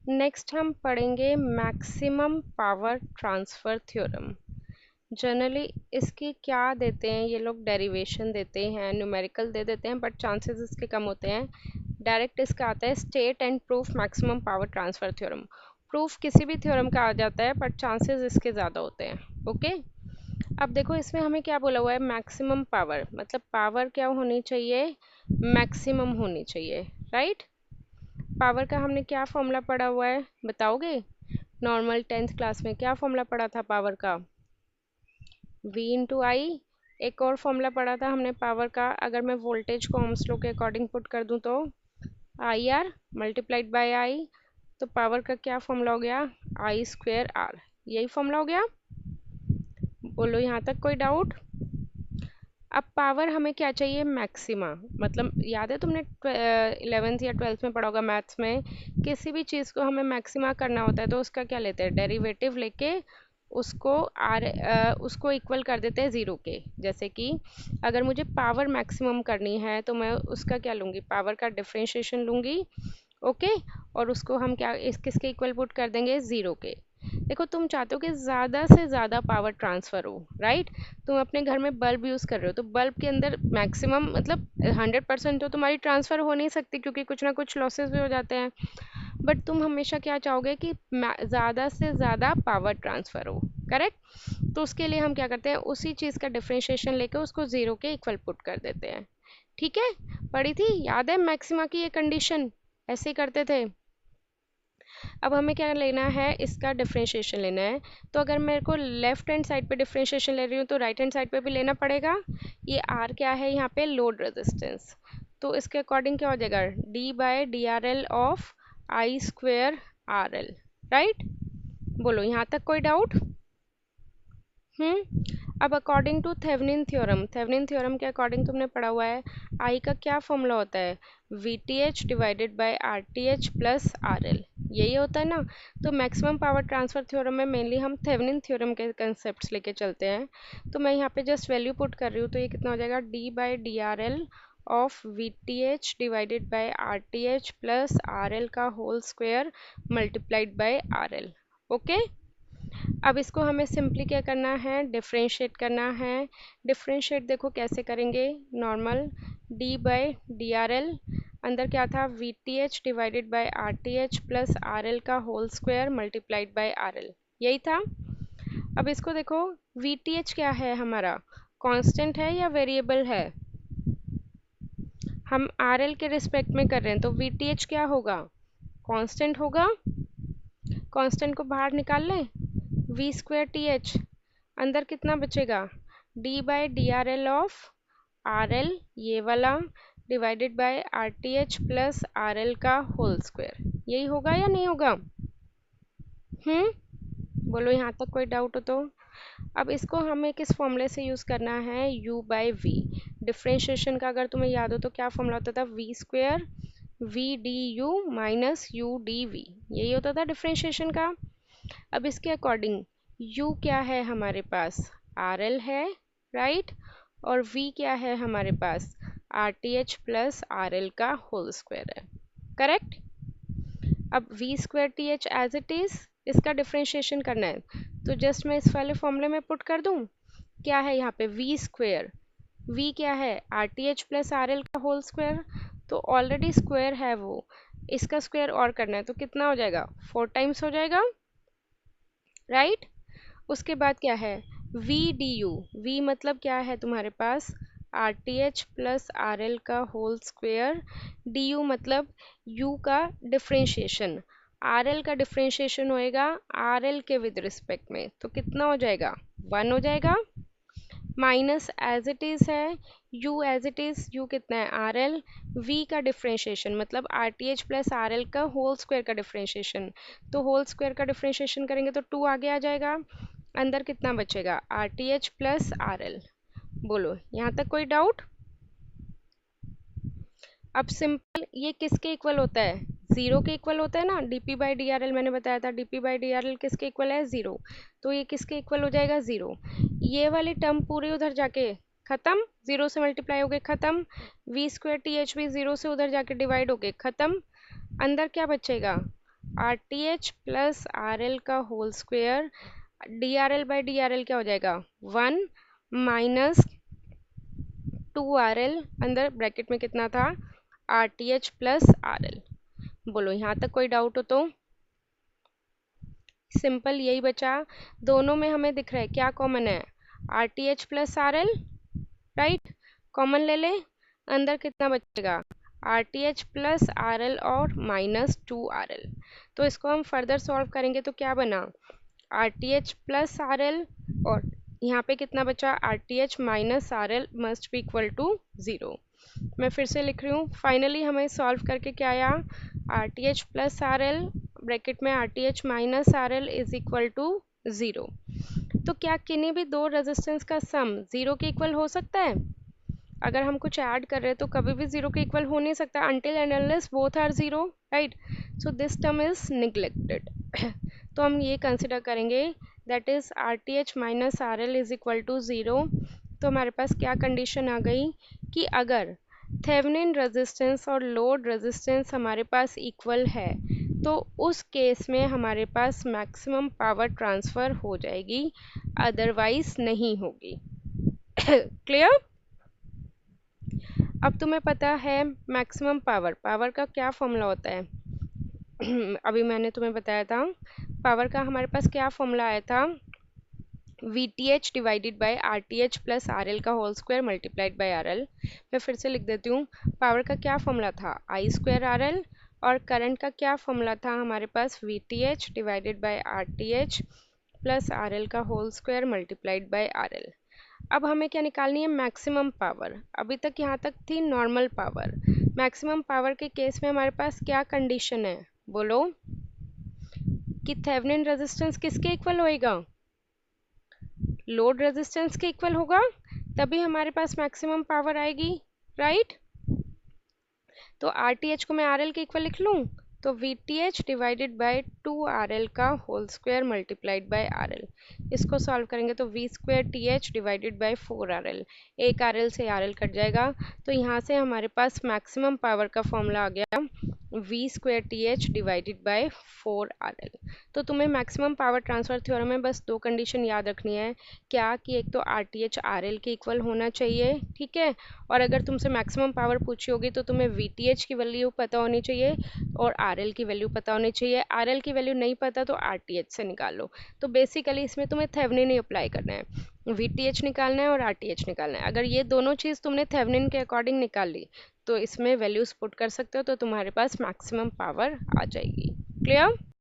Next हम पढ़ेंगे maximum power transfer theorem. Generally इसकी क्या देते हैं ये लोग, डेरिवेशन देते हैं, न्यूमेरिकल दे देते हैं, बट चांसेस इसके कम होते हैं। डायरेक्ट इसका आता है state and proof maximum power transfer theorem. Proof किसी भी थ्योरम का आ जाता है बट चांसेस इसके ज़्यादा होते हैं। ओके, अब देखो इसमें हमें क्या बोला हुआ है, मैक्सिमम पावर मतलब पावर क्या होनी चाहिए, मैक्सिमम होनी चाहिए, राइट। पावर का हमने क्या फॉर्मूला पढ़ा हुआ है बताओगे? नॉर्मल 10th क्लास में क्या फॉर्मूला पढ़ा था पावर का? V इंटू आई। एक और फॉर्मूला पढ़ा था हमने पावर का, अगर मैं वोल्टेज को ओम्स लॉ के अकॉर्डिंग पुट कर दूं तो आई आर मल्टीप्लाइड बाय आई। तो पावर का क्या फॉर्मूला हो गया, आई स्क्वेयर आर। यही फॉर्मूला हो गया। बोलो यहाँ तक कोई डाउट? अब पावर हमें क्या चाहिए, मैक्सिमा। मतलब याद है तुमने 11th या 12th में पढ़ा होगा मैथ्स में, किसी भी चीज़ को हमें मैक्सिमा करना होता है तो उसका क्या लेते हैं, डेरिवेटिव लेके उसको उसको इक्वल कर देते हैं ज़ीरो के। जैसे कि अगर मुझे पावर मैक्सिमम करनी है तो मैं उसका क्या लूँगी, पावर का डिफरेंशिएशन लूँगी। ओके, और उसको हम क्या इस किसके इक्वल पुट कर देंगे, ज़ीरो के। देखो तुम चाहते हो कि ज़्यादा से ज़्यादा पावर ट्रांसफ़र हो, राइट। तुम अपने घर में बल्ब यूज़ कर रहे हो तो बल्ब के अंदर मैक्सिमम मतलब 100% तो तुम्हारी ट्रांसफ़र हो नहीं सकती क्योंकि कुछ ना कुछ लॉसेस भी हो जाते हैं। बट तुम हमेशा क्या चाहोगे कि ज़्यादा से ज़्यादा पावर ट्रांसफ़र हो, करेक्ट। तो उसके लिए हम क्या करते हैं, उसी चीज़ का डिफरेंशिएशन लेके उसको ज़ीरो के इक्वल पुट कर देते हैं। ठीक है, पढ़ी थी, याद है मैक्सिमा की ये कंडीशन, ऐसे ही करते थे। अब हमें क्या लेना है, इसका डिफरेंशिएशन लेना है। तो अगर मेरे को लेफ्ट हैंड साइड पे डिफरेंशिएशन ले रही हूँ तो राइट हैंड साइड पे भी लेना पड़ेगा। ये आर क्या है यहाँ पे, लोड रेजिस्टेंस। तो इसके अकॉर्डिंग क्या हो जाएगा, D by D R L of I square R L, right. बोलो यहाँ तक कोई डाउट? अब according to Thevenin theorem, Thevenin theorem के अकॉर्डिंग तुमने पढ़ा हुआ है आई का क्या फॉर्मूला होता है, we T H divided by R T H plus R L, यही होता है ना। तो मैक्सिमम पावर ट्रांसफर थ्योरम में मेनली हम थेवेनिन थ्योरम के कंसेप्ट लेके चलते हैं। तो मैं यहाँ पे जस्ट वैल्यू पुट कर रही हूँ, तो ये कितना हो जाएगा, d by d R L of V T H divided by R T H plus R L का whole square multiplied by R L. Okay, अब इसको हमें सिंपली क्या करना है, डिफरेंशिएट करना है। डिफरेंशिएट देखो कैसे करेंगे, normal d by d R L, अंदर क्या था, V T H divided by R T H plus R L का whole square multiplied by R L, यही था। अब इसको देखो, वी टी एच क्या है हमारा, कांस्टेंट है या वेरिएबल है? हम आर एल के रिस्पेक्ट में कर रहे हैं तो वी टी एच क्या होगा, कांस्टेंट होगा। कांस्टेंट को बाहर निकाल लें, वी स्क्वायर टी एच, अंदर कितना बचेगा, D by d R L of R L ये वाला divided by are T H plus R L का होल स्क्वायर, यही होगा या नहीं होगा? बोलो यहाँ तक कोई डाउट हो तो। अब इसको हमें किस फॉर्मूले से यूज़ करना है, u बाई वी। डिफ्रेंशिएशन का अगर तुम्हें याद हो तो क्या फॉर्मूला होता था, V square V D U minus U D V, यही होता था डिफ्रेंशिएशन का। अब इसके अकॉर्डिंग u क्या है हमारे पास, आर एल है, राइट। और v क्या है हमारे पास, R T H plus R L का होल स्क्वायर है, करेक्ट। अब V square T H as it is, इसका डिफ्रेंशिएशन करना है तो जस्ट मैं इस वाले फॉर्मूले में पुट कर दूं। क्या है यहाँ पे, वी स्क्वायर, वी क्या है, are T H plus R L का होल स्क्वायर, तो ऑलरेडी स्क्वायर है वो, इसका स्क्वायर और करना है तो कितना हो जाएगा, 4 टाइम्स हो जाएगा, राइट। उसके बाद क्या है, वी डी यू, वी मतलब क्या है तुम्हारे पास, R T H plus R L का होल स्क्वेयर, डी यू मतलब यू का डिफ्रेंशिएशन, आर एल का डिफ्रेंशिएशन होएगा आर एल के विद रिस्पेक्ट में, तो कितना हो जाएगा, 1 हो जाएगा। माइनस एज इट इज़ है, u as it is, u कितना है, आर एल, v का डिफ्रेंशिएशन मतलब R T H plus R L का होल स्क्वायर का डिफ्रेंशिएशन, तो होल स्क्वायर का डिफ्रेंशिएशन करेंगे तो 2 आगे आ जाएगा, अंदर कितना बचेगा, R T H plus R L. बोलो यहाँ तक कोई डाउट? अब सिंपल ये किसके इक्वल होता है, ज़ीरो के इक्वल होता है ना, dp by d R L मैंने बताया था, dp by d R L किसके इक्वल है, ज़ीरो। तो ये किसके इक्वल हो जाएगा, ज़ीरो। ये वाली टर्म पूरी उधर जाके खत्म, ज़ीरो से मल्टीप्लाई हो गए खत्म, वी स्क्वायर टी एच भी ज़ीरो से उधर जाके डिवाइड हो गए खत्म, अंदर क्या बचेगा, R T H plus R L का whole square, d R L by d R L क्या हो जाएगा 1 माइनस 2 RL, अंदर ब्रैकेट में कितना था are T H plus R L. बोलो यहाँ तक कोई डाउट हो तो? सिंपल यही बचा, दोनों में हमें दिख रहा है क्या कॉमन है, are T H plus R L, right, common ले ले, अंदर कितना बचेगा R T H plus R L और माइनस 2 RL। तो इसको हम फर्दर सॉल्व करेंगे तो क्या बना R T H plus R L, और यहाँ पे कितना बचा R T H minus R L must be equal to 0। मैं फिर से लिख रही हूँ, फाइनली हमें सॉल्व करके क्या आया, R T H plus R L bracket में R T H minus R L is equal to 0। तो क्या किन्हीं भी दो रेजिस्टेंस का सम 0 के इक्वल हो सकता है? अगर हम कुछ ऐड कर रहे हैं तो कभी भी 0 के इक्वल हो नहीं सकता, until and unless both are 0, right. So this term is neglected. तो हम ये कंसिडर करेंगे that is R T H minus R L is equal to 0। तो हमारे पास क्या कंडीशन आ गई कि अगर थेवेनिन रेजिस्टेंस और लोड रेजिस्टेंस हमारे पास इक्वल है तो उस केस में हमारे पास मैक्सिमम पावर ट्रांसफ़र हो जाएगी, अदरवाइज नहीं होगी। क्लियर? अब तुम्हें पता है मैक्सिमम पावर, पावर का क्या फॉर्मूला होता है? अभी मैंने तुम्हें बताया था पावर का हमारे पास क्या फॉर्मूला आया था, V T H divided by R T H plus R L का whole square multiplied by R L. मैं फिर से लिख देती हूँ, पावर का क्या फॉर्मूला था आई स्क्वायर आर एल, और करंट का क्या फॉर्मूला था हमारे पास V T H divided by R T H plus R L का whole square multiplied by R L. अब हमें क्या निकालनी है मैक्सिमम पावर। अभी तक यहाँ तक थी नॉर्मल पावर, मैक्सिमम पावर के केस में हमारे पास क्या कंडीशन है बोलो, कि थेवेनिन रेजिस्टेंस किसके इक्वल होएगा, लोड रेजिस्टेंस के इक्वल होगा, तभी हमारे पास मैक्सिमम पावर आएगी, राइट। तो आर टी एच को मैं आर एल के इक्वल लिख लूँ, तो V T H divided by 2 RL का whole square multiplied by R L. इसको सॉल्व करेंगे तो V square T H divided by 4 RL, एक आर एल से आर एल कट जाएगा, तो यहाँ से हमारे पास मैक्सिमम पावर का फॉर्मूला आ गया V square T H divided by 4 RL। तो तुम्हें मैक्सिमम पावर ट्रांसफर थ्योरम में बस दो कंडीशन याद रखनी है, क्या कि एक तो R T H R L के इक्वल होना चाहिए, ठीक है, और अगर तुमसे मैक्सिमम पावर पूछी होगी तो तुम्हें वी टी एच की वैल्यू पता होनी चाहिए और आर एल की वैल्यू पता होनी चाहिए। आर एल की वैल्यू नहीं पता तो आर टी एच से निकालो। तो बेसिकली इसमें तुम्हें थेवेनिन ही अप्लाई करना है, वी टी एच निकालना है और आर टी एच निकालना है। अगर ये दोनों चीज़ तुमने थेवेनिन के अकॉर्डिंग निकाल ली तो इसमें वैल्यूज पुट कर सकते हो, तो तुम्हारे पास मैक्सिमम पावर आ जाएगी। क्लियर?